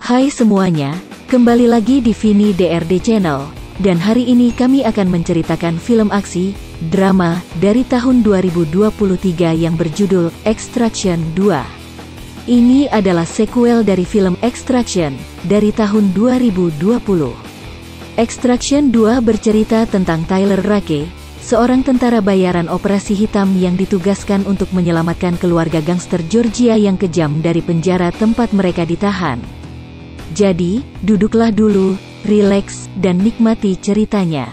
Hai semuanya, kembali lagi di Vini DRD Channel, dan hari ini kami akan menceritakan film aksi, drama, dari tahun 2023 yang berjudul Extraction 2. Ini adalah sequel dari film Extraction, dari tahun 2020. Extraction 2 bercerita tentang Tyler Rake, seorang tentara bayaran operasi hitam yang ditugaskan untuk menyelamatkan keluarga gangster Georgia yang kejam dari penjara tempat mereka ditahan. Jadi, duduklah dulu, rileks, dan nikmati ceritanya.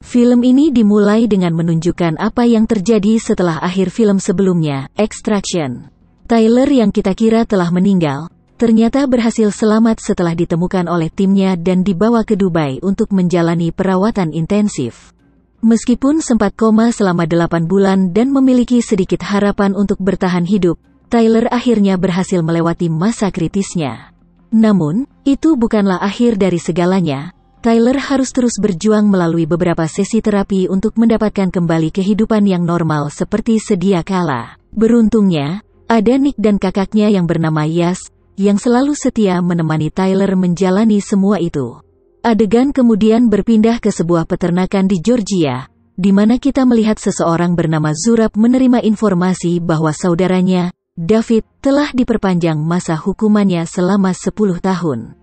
Film ini dimulai dengan menunjukkan apa yang terjadi setelah akhir film sebelumnya, Extraction. Tyler yang kita kira telah meninggal, ternyata berhasil selamat setelah ditemukan oleh timnya dan dibawa ke Dubai untuk menjalani perawatan intensif. Meskipun sempat koma selama 8 bulan dan memiliki sedikit harapan untuk bertahan hidup, Tyler akhirnya berhasil melewati masa kritisnya. Namun, itu bukanlah akhir dari segalanya. Tyler harus terus berjuang melalui beberapa sesi terapi untuk mendapatkan kembali kehidupan yang normal seperti sedia kala. Beruntungnya, ada Nick dan kakaknya yang bernama Yas, yang selalu setia menemani Tyler menjalani semua itu. Adegan kemudian berpindah ke sebuah peternakan di Georgia, di mana kita melihat seseorang bernama Zurab menerima informasi bahwa saudaranya, David, telah diperpanjang masa hukumannya selama 10 tahun.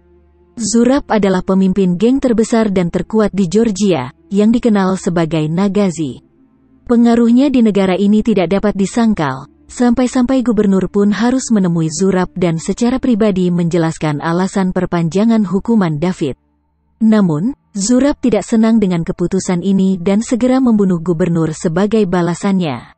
Zurab adalah pemimpin geng terbesar dan terkuat di Georgia, yang dikenal sebagai Nagazi. Pengaruhnya di negara ini tidak dapat disangkal, sampai-sampai gubernur pun harus menemui Zurab dan secara pribadi menjelaskan alasan perpanjangan hukuman David. Namun, Zurab tidak senang dengan keputusan ini dan segera membunuh gubernur sebagai balasannya.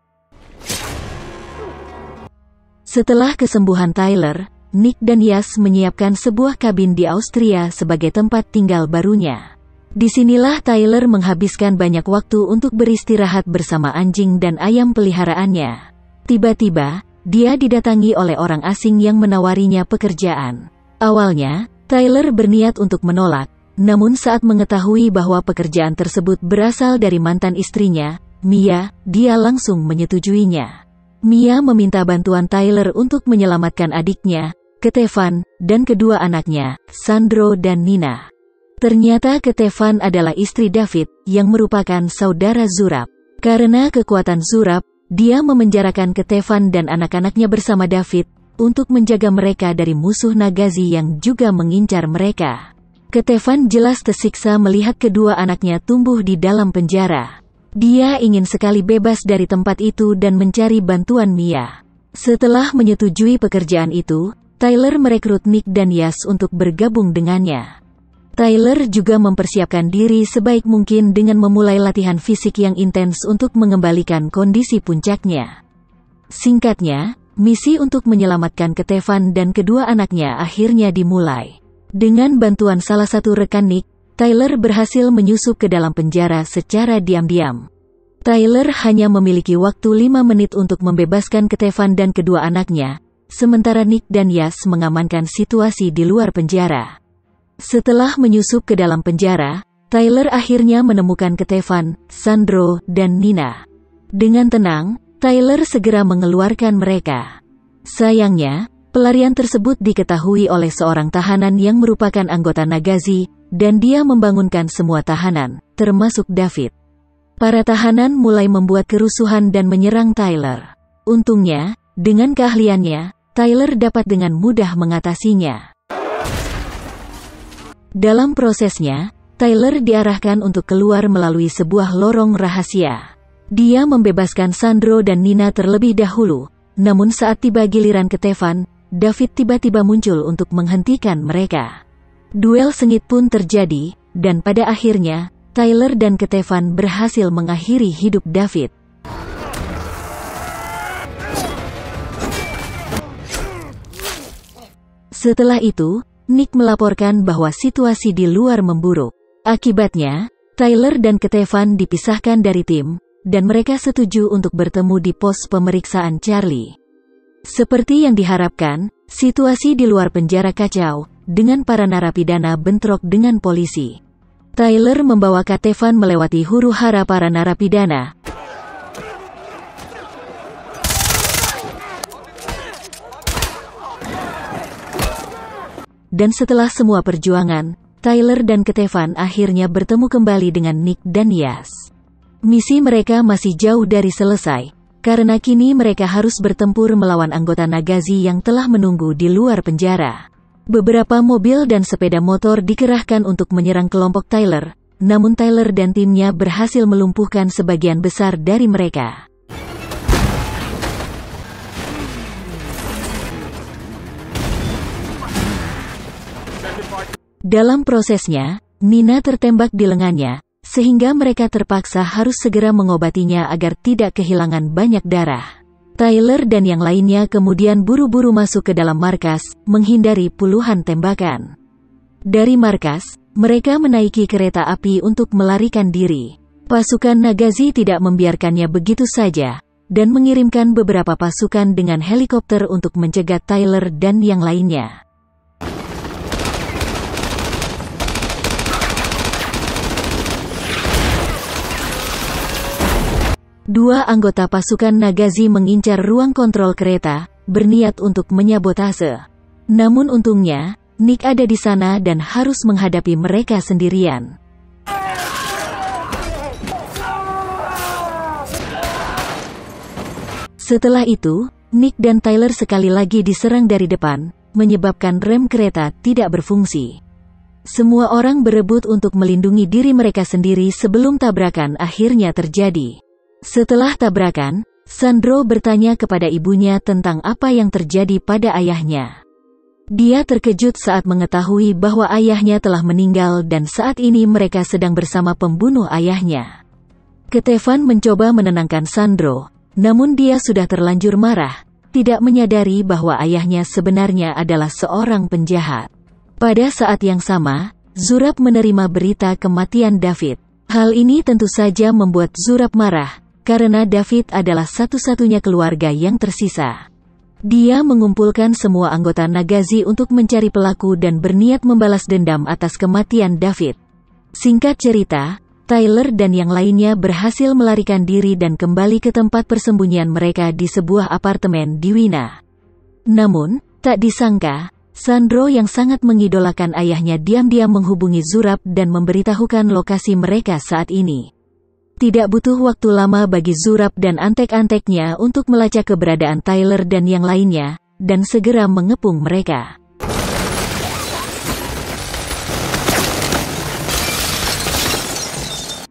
Setelah kesembuhan Tyler, Nick dan Yas menyiapkan sebuah kabin di Austria sebagai tempat tinggal barunya. Disinilah Tyler menghabiskan banyak waktu untuk beristirahat bersama anjing dan ayam peliharaannya. Tiba-tiba, dia didatangi oleh orang asing yang menawarinya pekerjaan. Awalnya, Tyler berniat untuk menolak, namun saat mengetahui bahwa pekerjaan tersebut berasal dari mantan istrinya, Mia, dia langsung menyetujuinya. Mia meminta bantuan Tyler untuk menyelamatkan adiknya, Ketefan, dan kedua anaknya, Sandro dan Nina. Ternyata Ketefan adalah istri David, yang merupakan saudara Zurab. Karena kekuatan Zurab, dia memenjarakan Ketefan dan anak-anaknya bersama David, untuk menjaga mereka dari musuh Nagazi yang juga mengincar mereka. Ketefan jelas tersiksa melihat kedua anaknya tumbuh di dalam penjara. Dia ingin sekali bebas dari tempat itu dan mencari bantuan Mia. Setelah menyetujui pekerjaan itu, Tyler merekrut Nick dan Yas untuk bergabung dengannya. Tyler juga mempersiapkan diri sebaik mungkin dengan memulai latihan fisik yang intens untuk mengembalikan kondisi puncaknya. Singkatnya, misi untuk menyelamatkan Ketefan dan kedua anaknya akhirnya dimulai. Dengan bantuan salah satu rekan Nick, Tyler berhasil menyusup ke dalam penjara secara diam-diam. Tyler hanya memiliki waktu 5 menit untuk membebaskan Ketefan dan kedua anaknya, sementara Nick dan Yas mengamankan situasi di luar penjara. Setelah menyusup ke dalam penjara, Tyler akhirnya menemukan Ketefan, Sandro, dan Nina. Dengan tenang, Tyler segera mengeluarkan mereka. Sayangnya, pelarian tersebut diketahui oleh seorang tahanan yang merupakan anggota Nagazi, dan dia membangunkan semua tahanan, termasuk David. Para tahanan mulai membuat kerusuhan dan menyerang Tyler. Untungnya, dengan keahliannya, Tyler dapat dengan mudah mengatasinya. Dalam prosesnya, Tyler diarahkan untuk keluar melalui sebuah lorong rahasia. Dia membebaskan Sandro dan Nina terlebih dahulu, namun saat tiba giliran Ketefan, David tiba-tiba muncul untuk menghentikan mereka. Duel sengit pun terjadi, dan pada akhirnya, Tyler dan Ketefan berhasil mengakhiri hidup David. Setelah itu, Nick melaporkan bahwa situasi di luar memburuk. Akibatnya, Tyler dan Ketefan dipisahkan dari tim, dan mereka setuju untuk bertemu di pos pemeriksaan Charlie. Seperti yang diharapkan, situasi di luar penjara kacau, dengan para narapidana bentrok dengan polisi. Tyler membawa Katevan melewati huru-hara para narapidana. Dan setelah semua perjuangan, Tyler dan Katevan akhirnya bertemu kembali dengan Nick dan Yas. Misi mereka masih jauh dari selesai, karena kini mereka harus bertempur melawan anggota Nagazi yang telah menunggu di luar penjara. Beberapa mobil dan sepeda motor dikerahkan untuk menyerang kelompok Tyler, namun Tyler dan timnya berhasil melumpuhkan sebagian besar dari mereka. Dalam prosesnya, Nina tertembak di lengannya, sehingga mereka terpaksa harus segera mengobatinya agar tidak kehilangan banyak darah. Tyler dan yang lainnya kemudian buru-buru masuk ke dalam markas, menghindari puluhan tembakan. Dari markas, mereka menaiki kereta api untuk melarikan diri. Pasukan Nagazi tidak membiarkannya begitu saja, dan mengirimkan beberapa pasukan dengan helikopter untuk mencegat Tyler dan yang lainnya. Dua anggota pasukan Nagazi mengincar ruang kontrol kereta, berniat untuk menyabotase. Namun untungnya, Nick ada di sana dan harus menghadapi mereka sendirian. Setelah itu, Nick dan Tyler sekali lagi diserang dari depan, menyebabkan rem kereta tidak berfungsi. Semua orang berebut untuk melindungi diri mereka sendiri sebelum tabrakan akhirnya terjadi. Setelah tabrakan, Sandro bertanya kepada ibunya tentang apa yang terjadi pada ayahnya. Dia terkejut saat mengetahui bahwa ayahnya telah meninggal dan saat ini mereka sedang bersama pembunuh ayahnya. Katevan mencoba menenangkan Sandro, namun dia sudah terlanjur marah, tidak menyadari bahwa ayahnya sebenarnya adalah seorang penjahat. Pada saat yang sama, Zurab menerima berita kematian David. Hal ini tentu saja membuat Zurab marah, karena David adalah satu-satunya keluarga yang tersisa. Dia mengumpulkan semua anggota Nagazi untuk mencari pelaku dan berniat membalas dendam atas kematian David. Singkat cerita, Tyler dan yang lainnya berhasil melarikan diri dan kembali ke tempat persembunyian mereka di sebuah apartemen di Wina. Namun, tak disangka, Sandro yang sangat mengidolakan ayahnya diam-diam menghubungi Zurab dan memberitahukan lokasi mereka saat ini. Tidak butuh waktu lama bagi Zurab dan antek-anteknya untuk melacak keberadaan Tyler dan yang lainnya, dan segera mengepung mereka.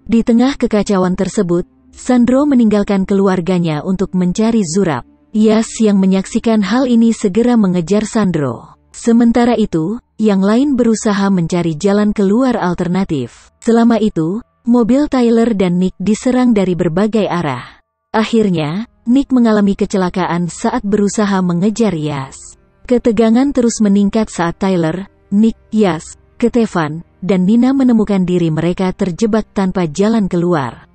Di tengah kekacauan tersebut, Sandro meninggalkan keluarganya untuk mencari Zurab. Yas yang menyaksikan hal ini segera mengejar Sandro. Sementara itu, yang lain berusaha mencari jalan keluar alternatif. Selama itu, mobil Tyler dan Nick diserang dari berbagai arah. Akhirnya, Nick mengalami kecelakaan saat berusaha mengejar Yas. Ketegangan terus meningkat saat Tyler, Nick, Yas, Katevan, dan Nina menemukan diri mereka terjebak tanpa jalan keluar.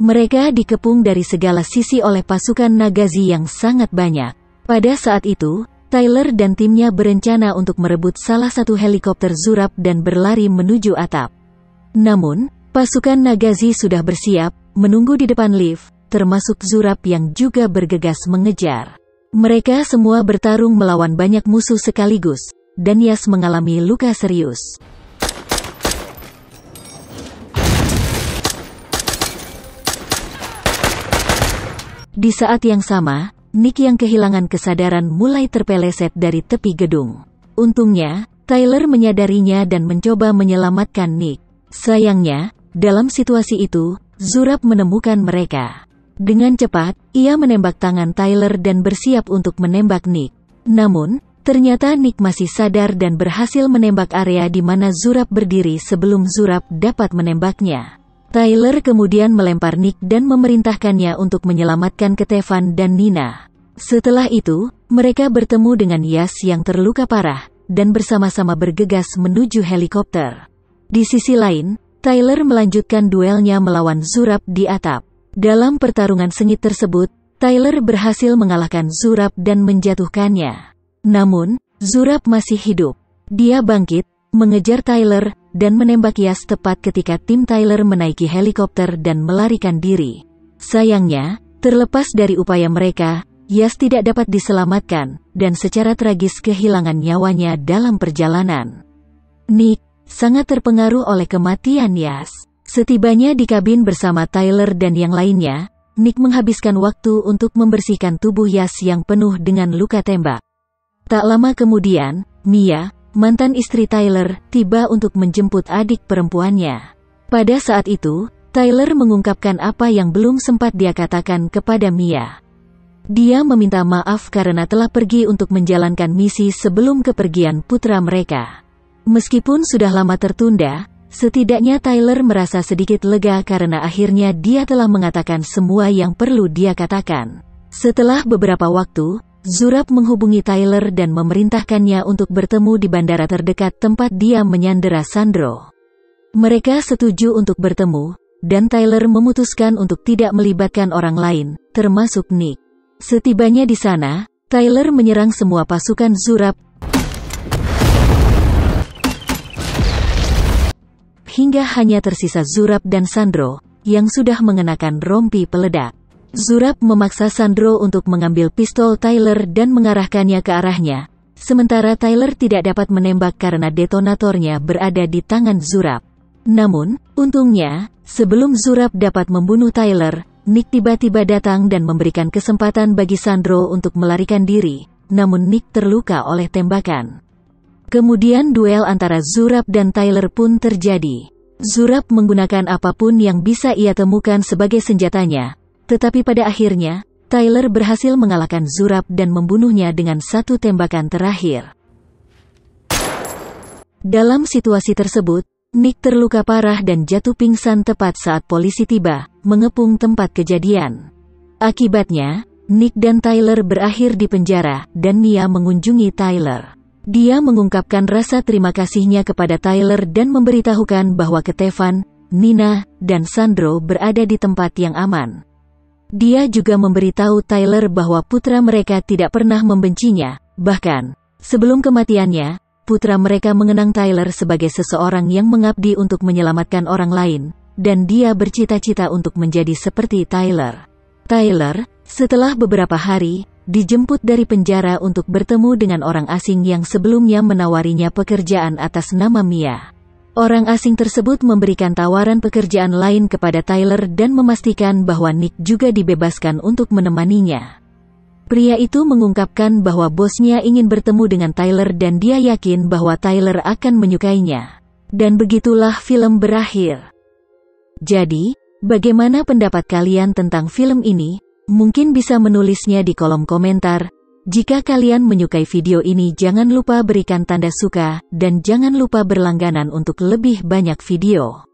Mereka dikepung dari segala sisi oleh pasukan Nagazi yang sangat banyak. Pada saat itu, Tyler dan timnya berencana untuk merebut salah satu helikopter Zurab dan berlari menuju atap. Namun, pasukan Nagazi sudah bersiap, menunggu di depan lift, termasuk Zurab yang juga bergegas mengejar. Mereka semua bertarung melawan banyak musuh sekaligus, dan Yas mengalami luka serius. Di saat yang sama, Nick yang kehilangan kesadaran mulai terpeleset dari tepi gedung. Untungnya, Tyler menyadarinya dan mencoba menyelamatkan Nick. Sayangnya, dalam situasi itu, Zurab menemukan mereka. Dengan cepat, ia menembak tangan Tyler dan bersiap untuk menembak Nick. Namun, ternyata Nick masih sadar dan berhasil menembak area di mana Zurab berdiri sebelum Zurab dapat menembaknya. Tyler kemudian melempar Nick dan memerintahkannya untuk menyelamatkan Katevan dan Nina. Setelah itu, mereka bertemu dengan Yas yang terluka parah, dan bersama-sama bergegas menuju helikopter. Di sisi lain, Tyler melanjutkan duelnya melawan Zurab di atap. Dalam pertarungan sengit tersebut, Tyler berhasil mengalahkan Zurab dan menjatuhkannya. Namun, Zurab masih hidup. Dia bangkit, mengejar Tyler, dan menembak Yas tepat ketika tim Tyler menaiki helikopter dan melarikan diri. Sayangnya, terlepas dari upaya mereka, Yas tidak dapat diselamatkan, dan secara tragis kehilangan nyawanya dalam perjalanan. Nick sangat terpengaruh oleh kematian Yas. Setibanya di kabin bersama Tyler dan yang lainnya, Nick menghabiskan waktu untuk membersihkan tubuh Yas yang penuh dengan luka tembak. Tak lama kemudian, Mia, mantan istri Tyler, tiba untuk menjemput adik perempuannya. Pada saat itu, Tyler mengungkapkan apa yang belum sempat dia katakan kepada Mia. Dia meminta maaf karena telah pergi untuk menjalankan misi sebelum kepergian putra mereka. Meskipun sudah lama tertunda, setidaknya Tyler merasa sedikit lega karena akhirnya dia telah mengatakan semua yang perlu dia katakan. Setelah beberapa waktu, Zurab menghubungi Tyler dan memerintahkannya untuk bertemu di bandara terdekat tempat dia menyandera Sandro. Mereka setuju untuk bertemu, dan Tyler memutuskan untuk tidak melibatkan orang lain, termasuk Nick. Setibanya di sana, Tyler menyerang semua pasukan Zurab, hingga hanya tersisa Zurab dan Sandro, yang sudah mengenakan rompi peledak. Zurab memaksa Sandro untuk mengambil pistol Tyler dan mengarahkannya ke arahnya, sementara Tyler tidak dapat menembak karena detonatornya berada di tangan Zurab. Namun, untungnya, sebelum Zurab dapat membunuh Tyler, Nick tiba-tiba datang dan memberikan kesempatan bagi Sandro untuk melarikan diri, namun Nick terluka oleh tembakan. Kemudian duel antara Zurab dan Tyler pun terjadi. Zurab menggunakan apapun yang bisa ia temukan sebagai senjatanya, tetapi pada akhirnya, Tyler berhasil mengalahkan Zurab dan membunuhnya dengan satu tembakan terakhir. Dalam situasi tersebut, Nick terluka parah dan jatuh pingsan tepat saat polisi tiba, mengepung tempat kejadian. Akibatnya, Nick dan Tyler berakhir di penjara, dan Mia mengunjungi Tyler. Dia mengungkapkan rasa terima kasihnya kepada Tyler dan memberitahukan bahwa Kevin, Nina, dan Sandro berada di tempat yang aman. Dia juga memberitahu Tyler bahwa putra mereka tidak pernah membencinya, bahkan, sebelum kematiannya, putra mereka mengenang Tyler sebagai seseorang yang mengabdi untuk menyelamatkan orang lain, dan dia bercita-cita untuk menjadi seperti Tyler. Tyler, setelah beberapa hari, dijemput dari penjara untuk bertemu dengan orang asing yang sebelumnya menawarinya pekerjaan atas nama Mia. Orang asing tersebut memberikan tawaran pekerjaan lain kepada Tyler dan memastikan bahwa Nick juga dibebaskan untuk menemaninya. Pria itu mengungkapkan bahwa bosnya ingin bertemu dengan Tyler dan dia yakin bahwa Tyler akan menyukainya. Dan begitulah film berakhir. Jadi, bagaimana pendapat kalian tentang film ini? Mungkin bisa menulisnya di kolom komentar. Jika kalian menyukai video ini jangan lupa berikan tanda suka, dan jangan lupa berlangganan untuk lebih banyak video.